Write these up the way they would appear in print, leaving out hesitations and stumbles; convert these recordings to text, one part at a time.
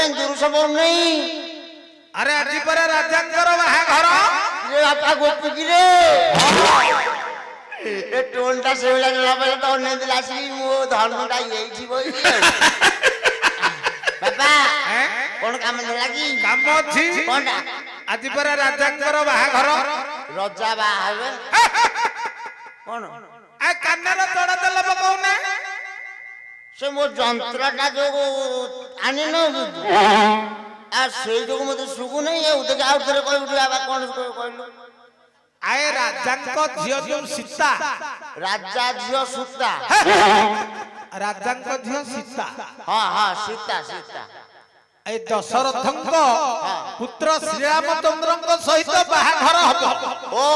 काई दुरुस बोल नहीं अरे आजी पर राजांकर बाहाघर रे बापा गोपी की रे ए टोनटा सेवला जला पहले तो ने दिला सी मो धर्मटा एठी बोई बापा कोन काम देला की काम अछि कोनटा आजी पर राजांकर बाहाघर रजा बा हेबे कोन आ कानर तोड़ा देला बकौना से मो जंत्रटा जो आनी न आ से जो मते सुगु नहीं है उते आउ थरे कोइ उठा बा कोन कहलु आए राजांको झियो जो सीता राजा झियो सुता राजांको झियो सीता हां हां सीता सीता ए दशरथंको पुत्र श्री रामचंद्रंको सहित बाहाघर हबो ओ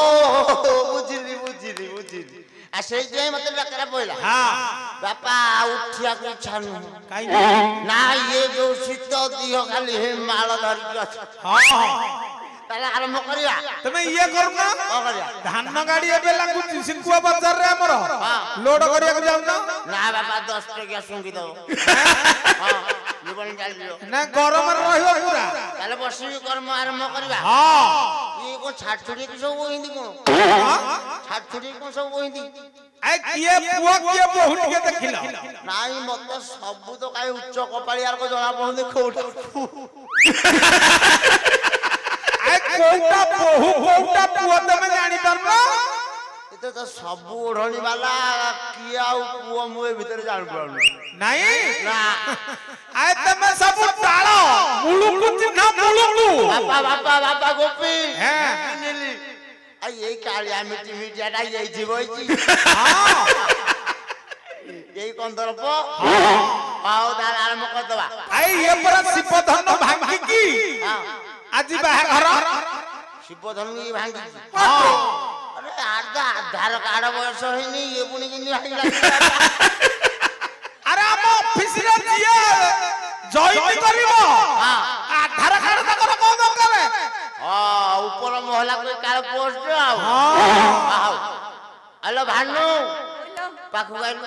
बुझिली बुझिली बुझिली आ से जे मते डकरा पइला हां बापा उठिया के छानु काई ना ये जो सीत दियो खाली हे माल धरि के हां ताला आरंभ करिया तमे ये करना करिया धान गाड़ी एबे लागु सिंकुआ बाजार रे हमर लोड करिया के जाउना ना बापा 10 टकिया सुंगी दो हां जीवन चाल दियो ना गरम रहियो पूरा ताले बसी कर्म आरंभ करिया हां ये को छाटछुड़ी के सब हिंदी को छाटछुड़ी को सब हिंदी ए किए पुआ किए बहुत के देखिला नाई मते सब तो काई उच्च कपाळियार को जणा पहुंदे कोठा ए कोटा पुआ तमे जानि परनो एते तो सब ओढणी वाला किए आ पुआ मुए भीतर जान पड़नु नहीं ना आए तमे सब टाळो मुळु कुछ ना मुळु बापा बापा बापा गोपी हैं नीली आ यही कालिया मिटी मिटियाटा यही जीवई हां यही कोन तरफ आओ दाल आरंभ कर दबा आई ये पर शिवधन भांगी की हां आजी बाहाघर शिवधन की भांगी हां अरे आधार कार्ड बयस होइनी ये पुनी किनी भांगी अरे हम ऑफिस रे जिए जॉइन करिवो हां आधार कार्ड तकर कोन दरकार हां ऊपर मोहल्ला कोई काल पोस्ट आओ हेलो भानु पाखु गाइलो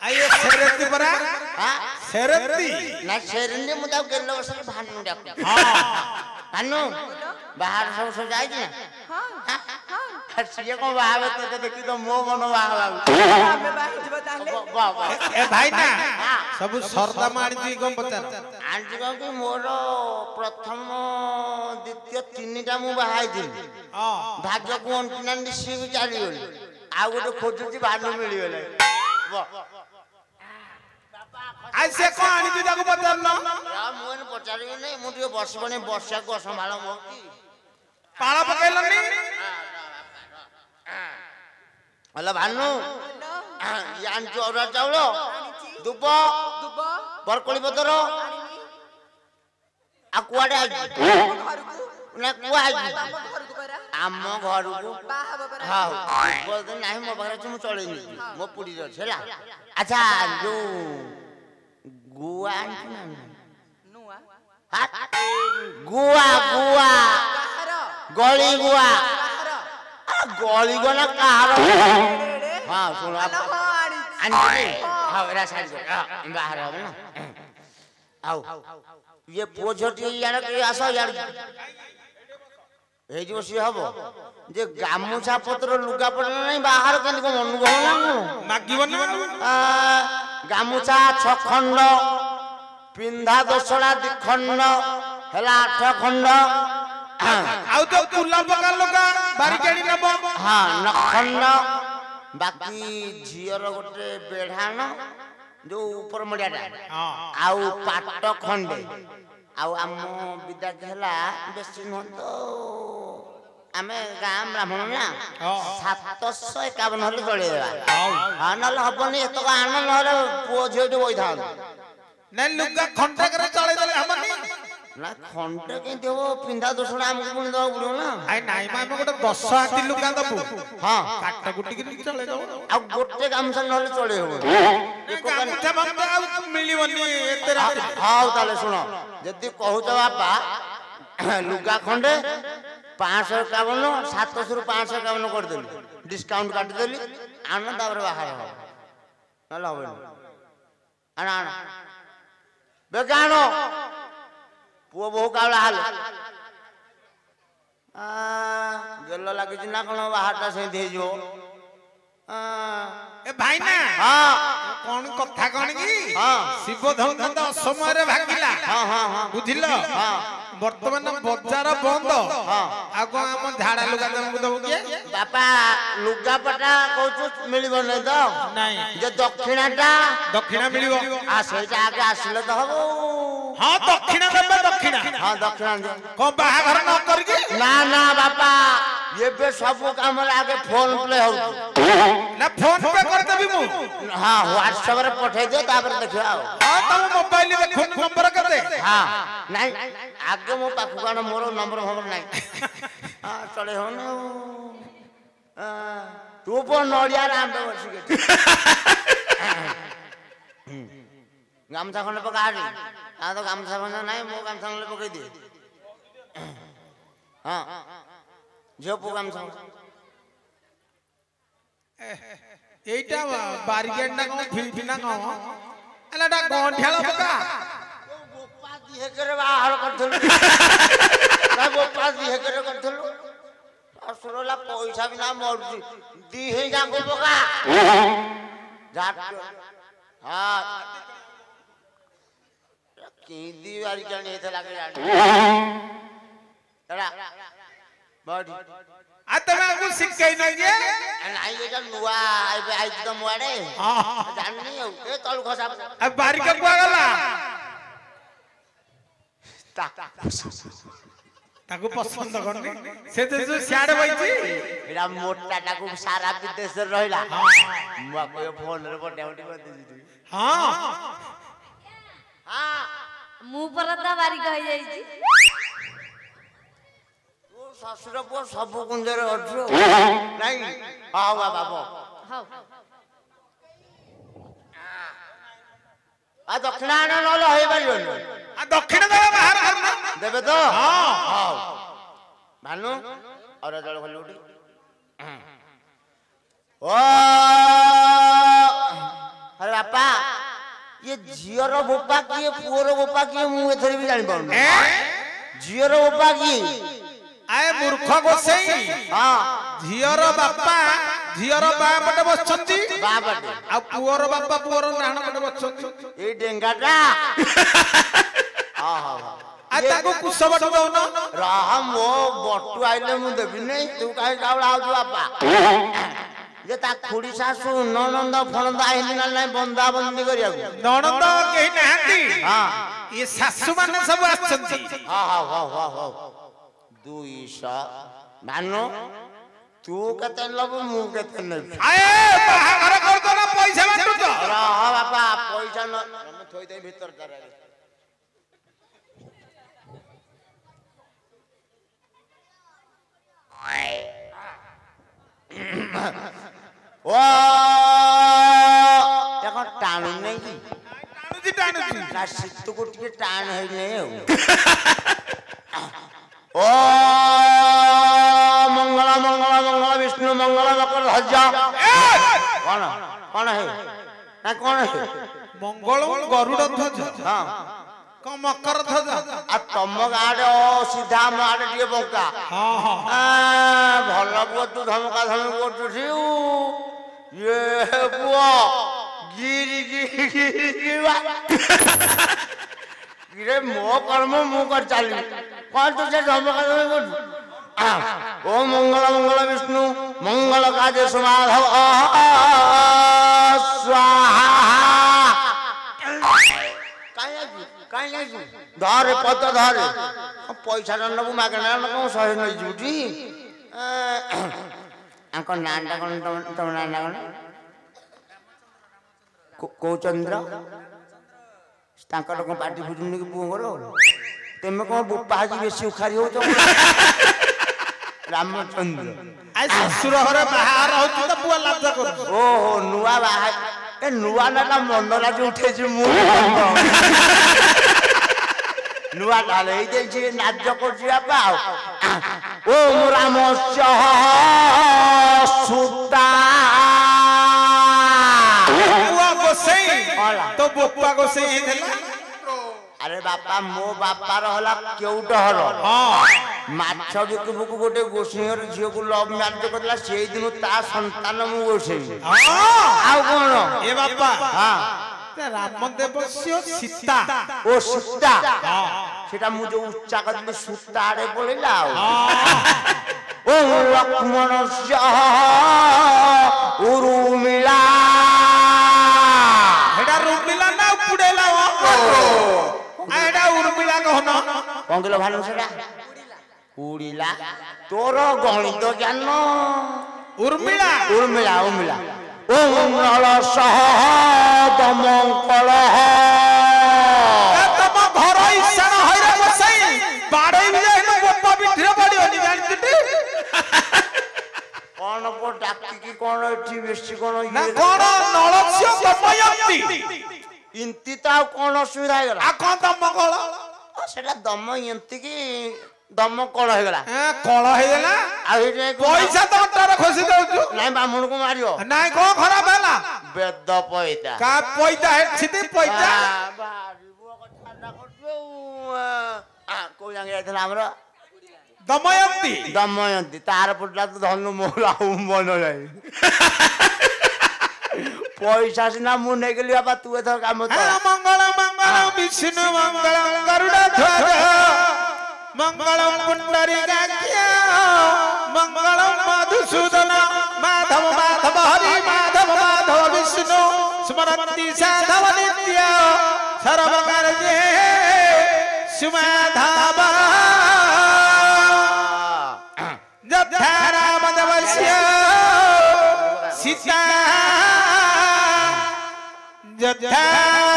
आइए सेरती परा हां सेरती ना शेरने मुदा गेलो बस भानु डाक हां भानु बाहर सब जाई छी हां हां सिए को बाहर तो देखि तो मो मन बाहर हमें बाहर जब ताले वाह वाह ए भाई ना सब सरदा मारी जी गम पचार आंटी को कि मोर प्रथम द्वितीय तीनटा मु बाहाई दिली हां भाग्य को अंतिनांडी सी भी चली गेली आ गोटे खोजुची भानु मिली गेले वाह आई से को आनी जी जाको पचार न या मुन पचारी नहीं मु टिके बसबने वर्षा को संभाल मो पाळा पकेलनी हेलो भानु यान चौरा चाउल दुब दुब बरकोली पतर आ कुआडे आई घरକୁ ना कुआ आई ଆମ ଘରକୁ ପରା आम घर को ବାହା ହବ ପରା हाँ बोलते नहीं मो पाखरे तुम चले मो पुड़ी रे छला अच्छा जो गुआ ନୂଆ गुआ गुआ କାହାର गली गुआ କାହାର गली गना कहार रे हाँ सुनो आप ହଁ ଆଣିଛି आंटी हाँ एरा साइड बाहर हो ना आओ ये पोछटी यार के आसो यार ए जो सी हबो जे गामुछा पत्र लुगा पड़ना नहीं बाहर केन को मन गो ना मागिबनी गामुछा 6 खंड पिंधा दसड़ा 2 खंड हला 8 खंड आउ तो कुला पका लोका बारी केणी नबो हाँ 9 खंड बाकी झियर गोटे बेढान जो ऊपर मडियाटा हां आउ पाट खंडे आउ आम विदा हला बेसी न तो आमे गाम ब्राह्मण ना 751 हले चले देबा हां नल हबनी एतो आन नले पुओ झेडी होई था नै लुगा खंडा करे चले देले हमनी ना खंडे के देबो पिंधा दोसड़ा हमको पुनी दो पड़ो ना आई नाइ मा हम गोटे 10 हाती लुगा दबु हां काट गुटी के चले जाओ आ गोटे गामसा नले चले हो गामछा भंगा आउ मिलिबनी एते रात हां ताले सुनो जदी कहू त बापा लुगा खंडे 551 700 रु 551 कर देली डिस्काउंट काट देली आनंद आवर बाहर हो नला होबे आना आना बेगानो ପୁଅ ବୋହୁ କାଉଳା ହାଲ ଗେଲ ଲାଗିଛି ନା କଣ ବାହାରଟା ସେମିତି ହେଇଯିବ ଏ ଭାଇନା ହଁ କଣ କଥା କଣ କି ହଁ ଶିବ ଧନନ୍ଦ ଅସମୟରେ ଭାଗିଲା ହଁ ହଁ ହଁ ବୁଝିଲ ହଁ ବର୍ତ୍ତମାନ ବଜାର ବନ୍ଦ ହଁ ଆଉ କଣ ଆମ ଝାଡା ଲୁଗା ତମକୁ ଦବୁ କିଏ ବାପା ଲୁଗାପଟା କହୁଛୁ ମିଳିବ ନାଇଁ ତ ନାଇଁ ଯେ ଦକ୍ଷିଣାଟା ଦକ୍ଷିଣା ମିଳିବ ସେଇଟା ଆଗେ ଆସିଲେ ତ ହବ ହଁ ଦକ୍ଷିଣା ଦେବେ ଦକ୍ଷିଣା ହଁ ଦକ୍ଷିଣା ଦିଅ କଣ ବାହାଘର ନ କରିକି ନା ନା ବାପା ଏବେ ସବୁ କାମରେ ଆଗେ ଫୋନ ପ୍ଲେ ହଉଛି ନା ଫୋନ ପେ କରିଦେବି ମୁଁ ହଁ ହ୍ୱାଟ୍ସଆପ ରେ ପଠେଇ ଦିଅ ତାପରେ ଦେଖିବା ଆଉ ହଁ ତମ ମୋବାଇଲ ଦେଖୁନ ନମ୍ବର କେତେ ହଁ ନାଇଁ ଆଗେ ମୋ ପାଖକୁ ଆଣ ମୋର ନମ୍ବର ଫମ୍ବର ନାହିଁ ହଁ ଚଳେଇ ହଉନି ତୁ ପୁଅ ନଡ଼ିଆରେ ଆମ୍ବ ବସିକି ଗାମୁଛା ଖଣ୍ଡେ ପକା ହାରି ତା ତ ଗାମୁଛା ଖଣ୍ଡେ ନାହିଁ ମୋ ଗାମୁଛା ଖଣ୍ଡେ ପକେଇ ଦିଏ ହଁ ଝିଅ ପୁଅ ଗାମୁଛା এইটা বারিকেডটা কোন ফিলফিনা কম এলাটা গন্ঠাল পকা গোপা দিহেকরে বাহার করথলু না গোপা দিহেকরে করথলু আসুরলা পয়সা বিনা মরছি দিহে যাকো পকা জাত হ্যাঁ কি দি বারি জানি এতে লাগে জানি এরা বডি आ तमे को सिखाई नहीं जे নাই এটা নুয়া আইবে আইছি তো মুয়াড়ে জানি এ তল খসা आ बारिकेड को गला ताको पसंद करनी से जो सियाड़ बइची एरा मोटाटाକୁ ସାରା ବିଦେଶରେ ରହିଲା ମୁଁ କୋ ଫୋନରେ ପଟାଉଟି କରି ଦେଇଛି हां ହଁ ମୁଁ ପରଦା ବାରିକ ହେଇ ଯାଇଛି ଶ୍ୱଶୁର ପୁଅ ସବୁ କୁଞ୍ଜରେ ଅଛୁ ନାଇଁ ହଉ ବାବା ହଉ ଆଉ ଦକ୍ଷିଣା ଆଣ ନହେଲେ ହେଇପାରିବନି आ दक्षिण देवा बाहर करना ଦେବେ ତ हां ହଉ ଭାନୁ ଅର ଜଳ ଖୋଲି ଉଠି ଓ ଆରେ ବାପା ଇଏ ଝିଅର ବୋପା କିଏ ପୁଅର ବୋପା କିଏ ମୁଁ ଏଥର ବି ଜାଣିପାରୁନି ଝିଅର ବୋପା କିଏ आए मूर्ख गोसई ହଁ झियर बापा झियर बा पटे बसछंती ବାବାଟେ आ पुअर बापा पुअर नाहण पटे बसछंती ଏଇ ଡେଙ୍ଗାଟା ହଁ ହଉ ହଉ आ ताको कुछ बट दउन ରହ ମୋ ବଟୁ ଆଇଲେ ମୁଁ ଦେବି ନାଇଁ ତୁ କାହିଁ କାଉଳା ହଉଛୁ ବାପା ଯେ ତା ଖୁଡି ଶାଶୁ ନଣନ୍ଦ ଫଣନ୍ଦ ଆଇଲି ନା ନାଇଁ ବନ୍ଦାବନ୍ଦି କରିବାକୁ नणंद केही नाहंती ହଁ ये सासु माने सब आछंती ହଁ ହଉ ହଉ ହଉ ହଉ 200 ଭାନୁ ତୁ କେତେ ନେବୁ ମୁଁ କେତେ ନେବି आए बाहाघर कर दना पैसा बाटू तो ରହ ବାପା ପଇସା ନ ମୁଁ ଥୋଇ ଦେଇ ଭିତରେ ତାର ଓ এখন টান নেই কি टाणुजी না শীতକୁ ଟିକେ টান ହେଇନି ଆଉ ও মঙ্গল মঙ্গল মঙ্গল বিষ্ণু মঙ্গল মকর ধ্বজ কোন কোন হে না কোন হে मंगल गरुड़ ध्वज হ্যাঁ क मकर ध्वज आ तम गाड़े सीधा ଆମ ଆଡେ ଟିକେ ବଙ୍କା हां हां ଭଲ ପୁଅ ତୁ ଧମକା ଧମକି କରୁଛୁ ଇଏ ପୁଅ ଗିରି ଗିରି ଗିରି रे मो कर्म मु कर चाली कौन तुझे धमका धमकी କରୁଛୁ ओ मंगल मंगल विष्णु मंगल काजे समाधव स्वाहा काई धरे पद धरे पैसा नबु मागना कौन सहे नहीं जुटी आंक नांडा कौन तुम नांडा कौन को चंद्र तांकर कौन पार्टी फुजुनी कि पुओ करो तेमे कौन बुपा जी बेसी उखारी हो रामचंद्र आ ससुर घरे बाहर होती तो पुआ लाज कर ओहो नुआ बाहा ए नुआ नाटा मंडला जो उठेछि मु नुआ डाले ही देछि नाच करछि बापा ओ राम सुता पुआ गोसई होला तो बोपा गोसई देला আরে বাপা মো বাপার হলা কেউটা হল মাছ বিকু বুকু গোটে গোসাইর ঝিওକୁ লভ ম্যারেজ করলা সেই দিন তা সন্তান মু গোসাই আউ কোন এ বাপা হ্যাঁ রামদেব সীতা ও সীতা সেটা মু যে উচ্চা করলি সূতা আরে বলিলা ও লক্ষ্মণ উর্মিলা এটা রুমিলা না পুড়েলা এটা উর্মিলা কহন কোন কিলো ভালো সেটা উড়িলা তোর গণিত জ্ঞান উর্মিলা উর্মিলা উর্মিলা ওম নল সহ দমঙ্কল তম ঘর ইসান হইরে বসাই বাড়াই যাইনো বপ্পা বিঠরে পড়িওনি জানিছিটি কোন পর ডাকি কি কোন এটি বেশি কোন না কোন নলস্য দময়ন্তী ইন্তি তাও কোন অসুবিধা হয়ে গেল আ কোন দমকল সেটা দময়ন্তী কি দমকল হয়ে গেল কল হইলা আর এটা পয়সা তো অটারে খসি দেউଛୁ নাই বামুণକୁ মারিও নাই কোন খরাপ হেলা বেদ পয়তা কা পয়তা হেছিতি পয়তা କୋଉ ଯାକେ ଯାଇଥିଲା ଆମର ଦମୟନ୍ତୀ ଦମୟନ୍ତୀ ତାର ପଡିଲା ତ ଧନୁ ମୋର ଆଉ ମନ ନାହିଁ ପଇସା ସିନା ମୁଁ ନେଇଗଲି ବାପା ତୁ ଏଥର କାମ ମଙ୍ଗଳ ମଙ୍ଗଳ ବିଷ୍ଣୁ ମଙ୍ଗଳ ଗରୁଡ ଧ୍ୱଜ ମଙ୍ଗଳ ପୁଣ୍ଡରୀକାକ୍ଷ ମଙ୍ଗଳ ମଧୁସୂଦନ ମାଧବ ମାଧବ ହରି ମାଧବ ମାଧବ ବିଷ୍ଣୁ ସ୍ମରନ୍ତି ସାଧବ ନିତ୍ୟ ସର୍ବକାର୍ଯ୍ୟେ ସୁମାଧବ ଯଥା ରାମଦେବସ୍ୟ ସୀତା ଯଥା